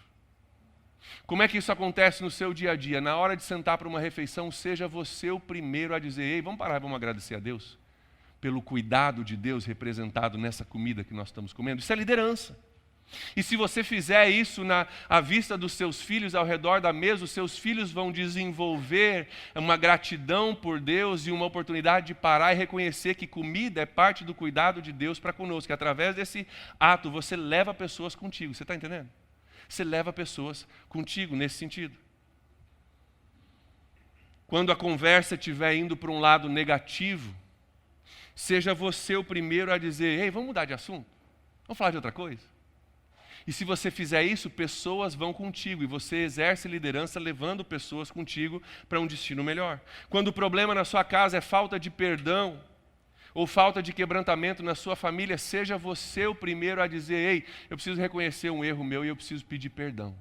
Como é que isso acontece no seu dia a dia? Na hora de sentar para uma refeição, seja você o primeiro a dizer, ei, vamos parar e vamos agradecer a Deus pelo cuidado de Deus representado nessa comida que nós estamos comendo. Isso é liderança. E se você fizer isso à vista dos seus filhos ao redor da mesa, os seus filhos vão desenvolver uma gratidão por Deus e uma oportunidade de parar e reconhecer que comida é parte do cuidado de Deus para conosco. Que através desse ato você leva pessoas contigo. Você está entendendo? Você leva pessoas contigo nesse sentido. Quando a conversa estiver indo para um lado negativo, seja você o primeiro a dizer, ei, vamos mudar de assunto? Vamos falar de outra coisa? E se você fizer isso, pessoas vão contigo e você exerce liderança levando pessoas contigo para um destino melhor. Quando o problema na sua casa é falta de perdão ou falta de quebrantamento na sua família, seja você o primeiro a dizer, ei, eu preciso reconhecer um erro meu e eu preciso pedir perdão.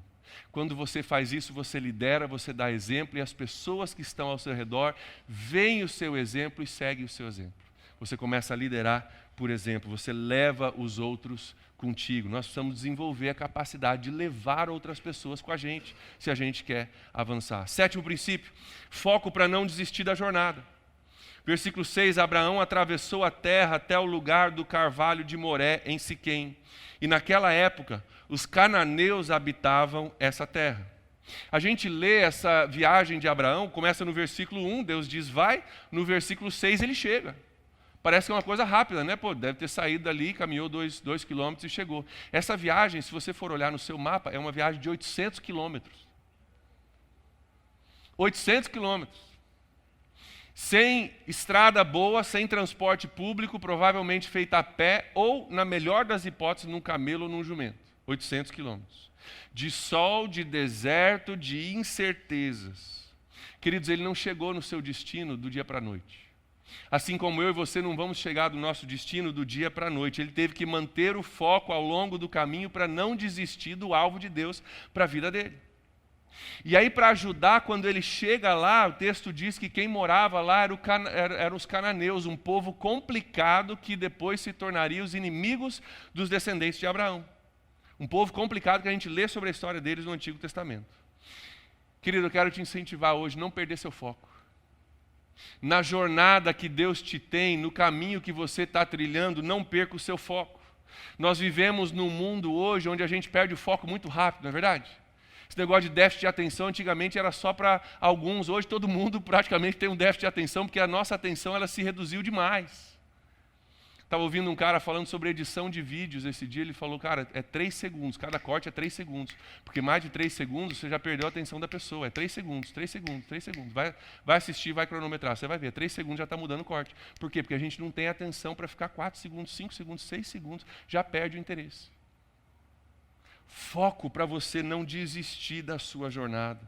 Quando você faz isso, você lidera, você dá exemplo e as pessoas que estão ao seu redor veem o seu exemplo e seguem o seu exemplo. Você começa a liderar, por exemplo, você leva os outros contigo. Nós precisamos desenvolver a capacidade de levar outras pessoas com a gente, se a gente quer avançar. Sétimo princípio, foco para não desistir da jornada. Versículo 6, Abraão atravessou a terra até o lugar do carvalho de Moré, em Siquém. E naquela época, os cananeus habitavam essa terra. A gente lê essa viagem de Abraão, começa no versículo 1, Deus diz vai, no versículo 6 ele chega. parece que é uma coisa rápida, né? Pô, deve ter saído dali, caminhou 2 quilômetros e chegou. Essa viagem, se você for olhar no seu mapa, é uma viagem de 800 quilômetros. 800 quilômetros. Sem estrada boa, sem transporte público, provavelmente feita a pé ou, na melhor das hipóteses, num camelo ou num jumento. 800 quilômetros. De sol, de deserto, de incertezas. Queridos, ele não chegou no seu destino do dia para a noite. Assim como eu e você não vamos chegar do nosso destino do dia para a noite. Ele teve que manter o foco ao longo do caminho para não desistir do alvo de Deus para a vida dele. E aí, para ajudar, quando ele chega lá, o texto diz que quem morava lá eram os cananeus, um povo complicado que depois se tornaria os inimigos dos descendentes de Abraão. Um povo complicado que a gente lê sobre a história deles no Antigo Testamento. Querido, eu quero te incentivar hoje a não perder seu foco. Na jornada que Deus te tem, no caminho que você está trilhando, não perca o seu foco. Nós vivemos num mundo hoje onde a gente perde o foco muito rápido, não é verdade? Esse negócio de déficit de atenção antigamente era só para alguns, hoje todo mundo praticamente tem um déficit de atenção, porque a nossa atenção ela se reduziu demais. Estava ouvindo um cara falando sobre edição de vídeos esse dia, ele falou, cara, é 3 segundos, cada corte é 3 segundos, porque mais de 3 segundos você já perdeu a atenção da pessoa, é 3 segundos, 3 segundos, 3 segundos, vai assistir, vai cronometrar, você vai ver, 3 segundos já está mudando o corte. Por quê? Porque a gente não tem atenção para ficar 4 segundos, 5 segundos, 6 segundos, já perde o interesse. Foco para você não desistir da sua jornada.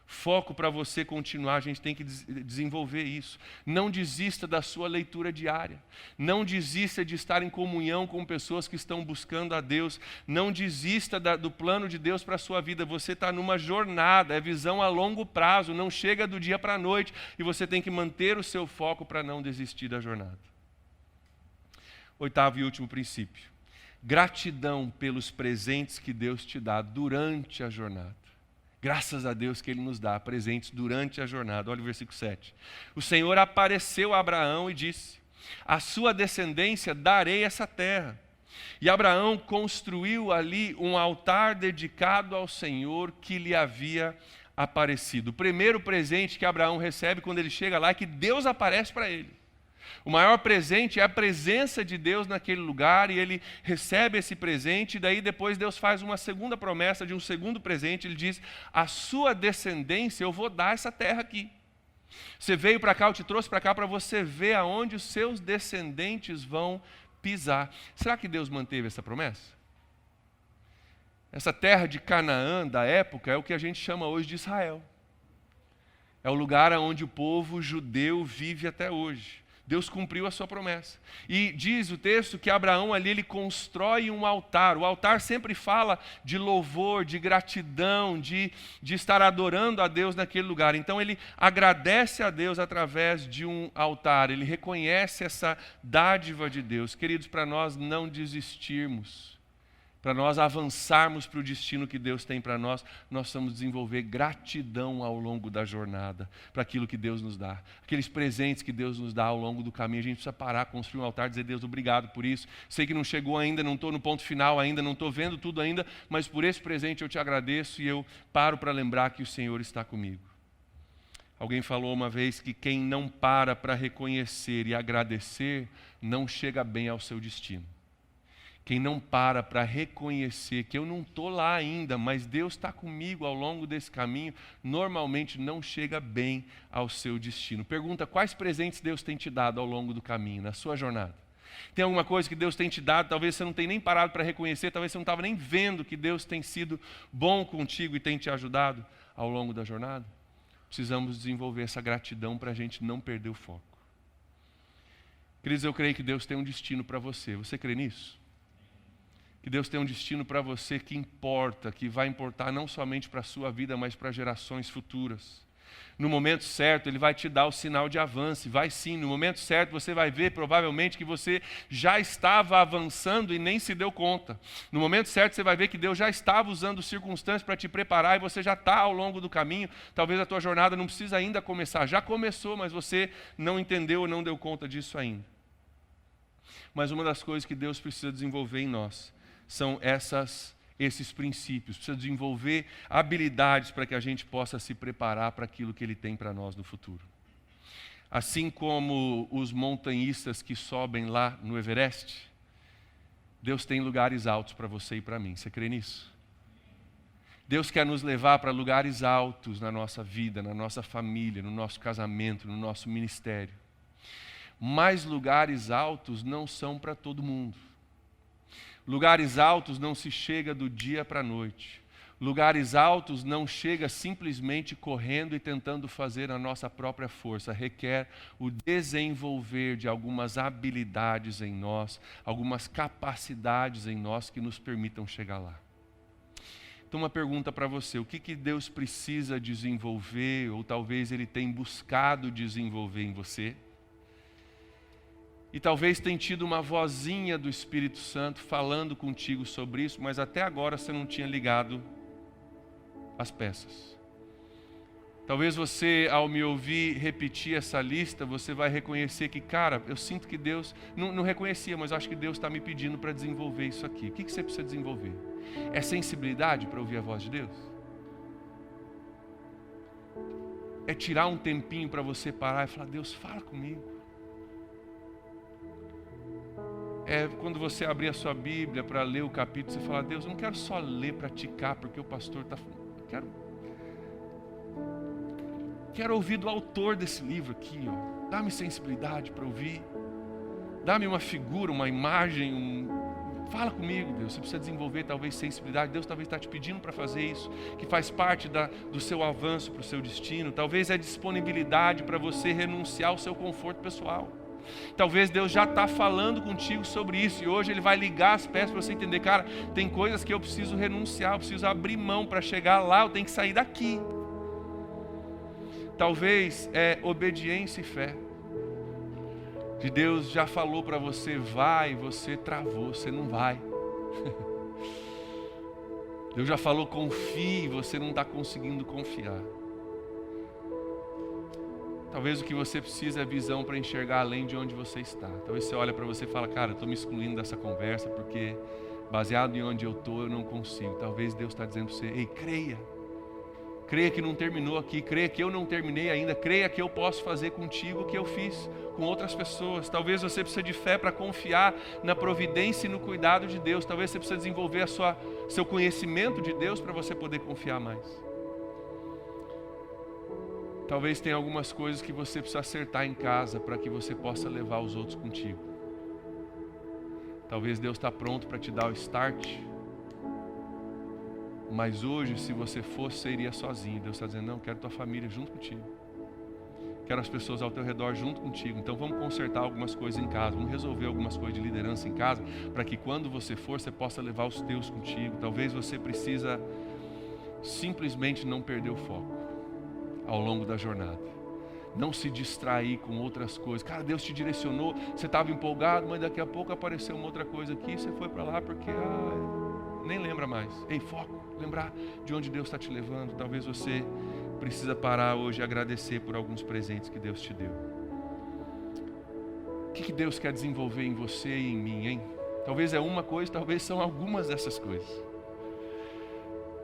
Foco para você continuar, a gente tem que desenvolver isso. Não desista da sua leitura diária. Não desista de estar em comunhão com pessoas que estão buscando a Deus. Não desista do plano de Deus para a sua vida. Você está numa jornada, é visão a longo prazo, não chega do dia para a noite. E você tem que manter o seu foco para não desistir da jornada. 8º e último princípio. Gratidão pelos presentes que Deus te dá durante a jornada. Graças a Deus que Ele nos dá presentes durante a jornada. Olha o versículo 7. O Senhor apareceu a Abraão e disse, à sua descendência darei essa terra. E Abraão construiu ali um altar dedicado ao Senhor que lhe havia aparecido. O primeiro presente que Abraão recebe quando ele chega lá é que Deus aparece para ele. O maior presente é a presença de Deus naquele lugar e ele recebe esse presente e daí depois Deus faz uma segunda promessa de um segundo presente. Ele diz, a sua descendência eu vou dar essa terra aqui. Você veio para cá, eu te trouxe para cá para você ver aonde os seus descendentes vão pisar. Será que Deus manteve essa promessa? Essa terra de Canaã da época é o que a gente chama hoje de Israel. É o lugar onde o povo judeu vive até hoje. Deus cumpriu a sua promessa. E diz o texto que Abraão ali ele constrói um altar. O altar sempre fala de louvor, de gratidão, de estar adorando a Deus naquele lugar. Então ele agradece a Deus através de um altar. Ele reconhece essa dádiva de Deus. Queridos, para nós não desistirmos, para nós avançarmos para o destino que Deus tem para nós, nós precisamos desenvolver gratidão ao longo da jornada, para aquilo que Deus nos dá. Aqueles presentes que Deus nos dá ao longo do caminho, a gente precisa parar, construir um altar, dizer, Deus, obrigado por isso. Sei que não chegou ainda, não estou no ponto final ainda, não estou vendo tudo ainda, mas por esse presente eu te agradeço e eu paro para lembrar que o Senhor está comigo. Alguém falou uma vez que quem não para reconhecer e agradecer, não chega bem ao seu destino. Quem não para reconhecer que eu não estou lá ainda, mas Deus está comigo ao longo desse caminho, normalmente não chega bem ao seu destino. Pergunta, quais presentes Deus tem te dado ao longo do caminho, na sua jornada? Tem alguma coisa que Deus tem te dado, talvez você não tenha nem parado para reconhecer, talvez você não estava nem vendo que Deus tem sido bom contigo e tem te ajudado ao longo da jornada? Precisamos desenvolver essa gratidão para a gente não perder o foco. Queridos, eu creio que Deus tem um destino para você. Você crê nisso? Que Deus tem um destino para você que importa, que vai importar não somente para a sua vida, mas para gerações futuras. No momento certo, Ele vai te dar o sinal de avanço, vai sim, no momento certo você vai ver provavelmente que você já estava avançando e nem se deu conta. No momento certo você vai ver que Deus já estava usando circunstâncias para te preparar e você já está ao longo do caminho. Talvez a tua jornada não precisa ainda começar, já começou, mas você não entendeu ou não deu conta disso ainda. Mas uma das coisas que Deus precisa desenvolver em nós são esses princípios. Precisa desenvolver habilidades para que a gente possa se preparar para aquilo que Ele tem para nós no futuro. Assim como os montanhistas que sobem lá no Everest, Deus tem lugares altos para você e para mim. Você crê nisso? Deus quer nos levar para lugares altos na nossa vida, na nossa família, no nosso casamento, no nosso ministério. Mas lugares altos não são para todo mundo. Lugares altos não se chega do dia para a noite. Lugares altos não chega simplesmente correndo e tentando fazer a nossa própria força. Requer o desenvolver de algumas habilidades em nós, algumas capacidades em nós que nos permitam chegar lá. Então, uma pergunta para você: o que Deus precisa desenvolver, ou talvez Ele tem buscado desenvolver em você? E talvez tenha tido uma vozinha do Espírito Santo falando contigo sobre isso, mas até agora você não tinha ligado as peças. Talvez você, ao me ouvir repetir essa lista, você vai reconhecer que, cara, eu sinto que Deus, não reconhecia, mas acho que Deus está me pedindo para desenvolver isso aqui. O que você precisa desenvolver? É sensibilidade para ouvir a voz de Deus? É tirar um tempinho para você parar e falar: Deus, fala comigo. É quando você abrir a sua Bíblia para ler o capítulo, você fala: Deus, eu não quero só ler, praticar, porque o pastor está... Quero ouvir do autor desse livro aqui, ó. Dá-me sensibilidade para ouvir. Dá-me uma figura, uma imagem, Fala comigo, Deus. Você precisa desenvolver talvez sensibilidade. Deus talvez está te pedindo para fazer isso, que faz parte do seu avanço para o seu destino. Talvez é disponibilidade para você renunciar ao seu conforto pessoal. Talvez Deus já está falando contigo sobre isso, e hoje Ele vai ligar as peças para você entender: cara, tem coisas que eu preciso renunciar, eu preciso abrir mão para chegar lá, eu tenho que sair daqui. Talvez é obediência e fé. Que Deus já falou para você: vai, você travou, você não vai. Deus já falou: confie, você não está conseguindo confiar. Talvez o que você precisa é visão para enxergar além de onde você está. Talvez você olha para você e fala: cara, eu estou me excluindo dessa conversa porque baseado em onde eu estou eu não consigo. Talvez Deus está dizendo para você: ei, creia. Creia que não terminou aqui, creia que eu não terminei ainda, creia que eu posso fazer contigo o que eu fiz com outras pessoas. Talvez você precise de fé para confiar na providência e no cuidado de Deus. Talvez você precise desenvolver seu conhecimento de Deus para você poder confiar mais. Talvez tenha algumas coisas que você precisa acertar em casa para que você possa levar os outros contigo. Talvez Deus está pronto para te dar o start, mas hoje, se você fosse, você iria sozinho. Deus está dizendo: não, quero tua família junto contigo. Quero as pessoas ao teu redor junto contigo. Então vamos consertar algumas coisas em casa. Vamos resolver algumas coisas de liderança em casa, para que quando você for, você possa levar os teus contigo. Talvez você precisa simplesmente não perder o foco ao longo da jornada. Não se distrair com outras coisas. Cara, Deus te direcionou, você estava empolgado, mas daqui a pouco apareceu uma outra coisa aqui, você foi para lá porque nem lembra mais. Ei, foco, lembrar de onde Deus está te levando. Talvez você precisa parar hoje e agradecer por alguns presentes que Deus te deu. O que Deus quer desenvolver em você e em mim, hein? Talvez é uma coisa, talvez são algumas dessas coisas.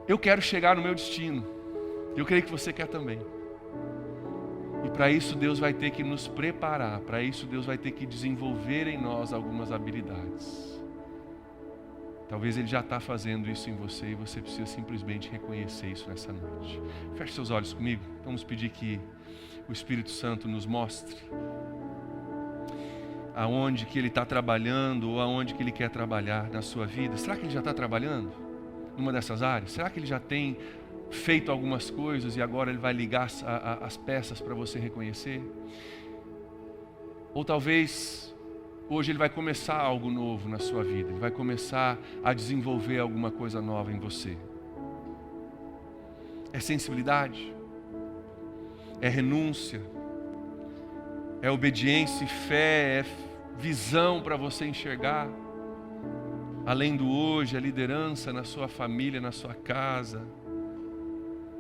Eu quero chegar no meu destino. Eu creio que você quer também. E para isso Deus vai ter que nos preparar. Para isso Deus vai ter que desenvolver em nós algumas habilidades. Talvez Ele já está fazendo isso em você e você precisa simplesmente reconhecer isso nessa noite. Feche seus olhos comigo. Vamos pedir que o Espírito Santo nos mostre aonde que Ele está trabalhando ou aonde que Ele quer trabalhar na sua vida. Será que Ele já está trabalhando numa dessas áreas? Será que Ele já tem feito algumas coisas e agora Ele vai ligar as peças para você reconhecer? Ou talvez hoje Ele vai começar algo novo na sua vida. Ele vai começar a desenvolver alguma coisa nova em você. É sensibilidade? É renúncia? É obediência e fé? É visão para você enxergar além do hoje, a liderança na sua família, na sua casa?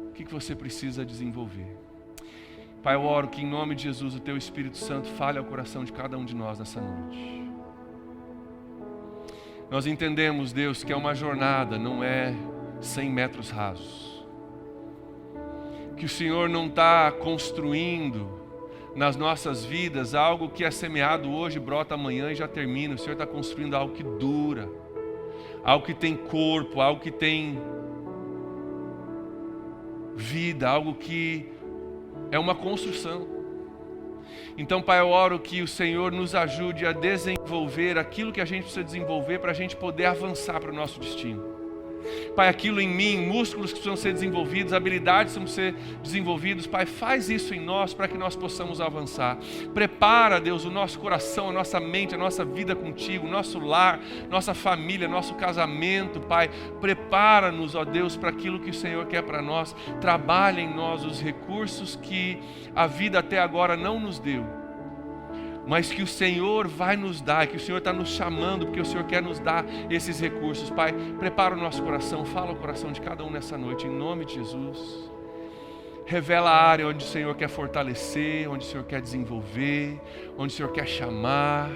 O que você precisa desenvolver? Pai, eu oro que em nome de Jesus o Teu Espírito Santo fale ao coração de cada um de nós nessa noite. Nós entendemos, Deus, que é uma jornada, não é 100 metros rasos. Que o Senhor não está construindo nas nossas vidas, algo que é semeado hoje, brota amanhã e já termina. O Senhor está construindo algo que dura, algo que tem corpo, algo que tem vida, algo que é uma construção. Então, Pai, eu oro que o Senhor nos ajude a desenvolver aquilo que a gente precisa desenvolver para a gente poder avançar para o nosso destino. Pai, aquilo em mim, músculos que precisam ser desenvolvidos, habilidades que precisam ser desenvolvidos, Pai, faz isso em nós para que nós possamos avançar. Prepara, Deus, o nosso coração, a nossa mente, a nossa vida contigo, o nosso lar, nossa família, nosso casamento, Pai. Prepara-nos, ó Deus, para aquilo que o Senhor quer para nós. Trabalha em nós os recursos que a vida até agora não nos deu, mas que o Senhor vai nos dar, que o Senhor está nos chamando, porque o Senhor quer nos dar esses recursos. Pai, prepara o nosso coração, fala o coração de cada um nessa noite, em nome de Jesus. Revela a área onde o Senhor quer fortalecer, onde o Senhor quer desenvolver, onde o Senhor quer chamar,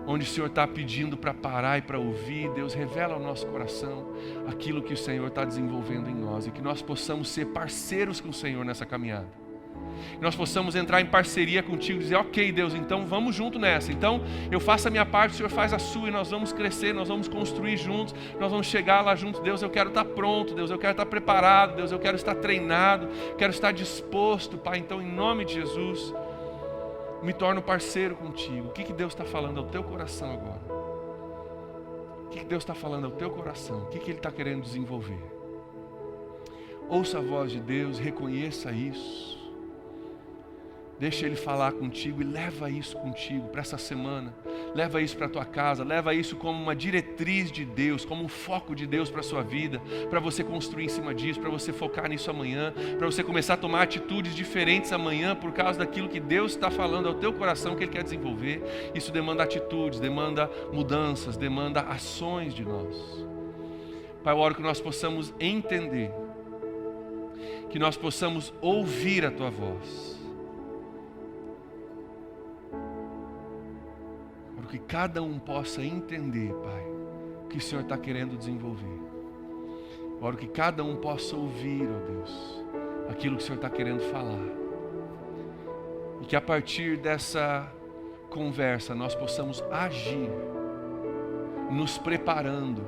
onde o Senhor está pedindo para parar e para ouvir. Deus, revela ao nosso coração aquilo que o Senhor está desenvolvendo em nós, e que nós possamos ser parceiros com o Senhor nessa caminhada. Que nós possamos entrar em parceria contigo, dizer, ok, Deus, então vamos junto nessa. Então eu faço a minha parte, o Senhor faz a sua, e nós vamos crescer, nós vamos construir juntos, nós vamos chegar lá juntos. Deus, eu quero estar pronto, Deus, eu quero estar preparado, Deus, eu quero estar treinado, quero estar disposto, Pai. Então, em nome de Jesus, me torno parceiro contigo. O que Deus está falando ao teu coração agora? O que Deus está falando ao teu coração? O que Ele está querendo desenvolver? Ouça a voz de Deus, reconheça isso. Deixa Ele falar contigo e leva isso contigo para essa semana. Leva isso para a tua casa, leva isso como uma diretriz de Deus, como um foco de Deus para a sua vida, para você construir em cima disso, para você focar nisso amanhã, para você começar a tomar atitudes diferentes amanhã por causa daquilo que Deus está falando ao teu coração que Ele quer desenvolver. Isso demanda atitudes, demanda mudanças, demanda ações de nós. Pai, eu oro que nós possamos entender, que nós possamos ouvir a tua voz. Que cada um possa entender, Pai, o que o Senhor está querendo desenvolver. Oro que cada um possa ouvir, ó Deus, aquilo que o Senhor está querendo falar. E que a partir dessa conversa nós possamos agir, nos preparando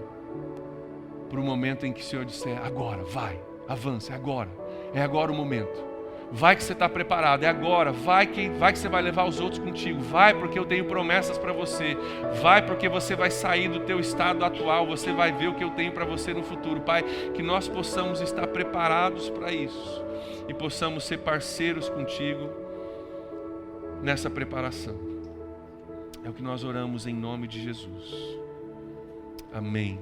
para o momento em que o Senhor disser, agora, vai, avança, é agora o momento. Vai que você está preparado, é agora, vai que você vai levar os outros contigo, vai porque eu tenho promessas para você, vai porque você vai sair do teu estado atual, você vai ver o que eu tenho para você no futuro. Pai, que nós possamos estar preparados para isso e possamos ser parceiros contigo nessa preparação. É o que nós oramos em nome de Jesus. Amém.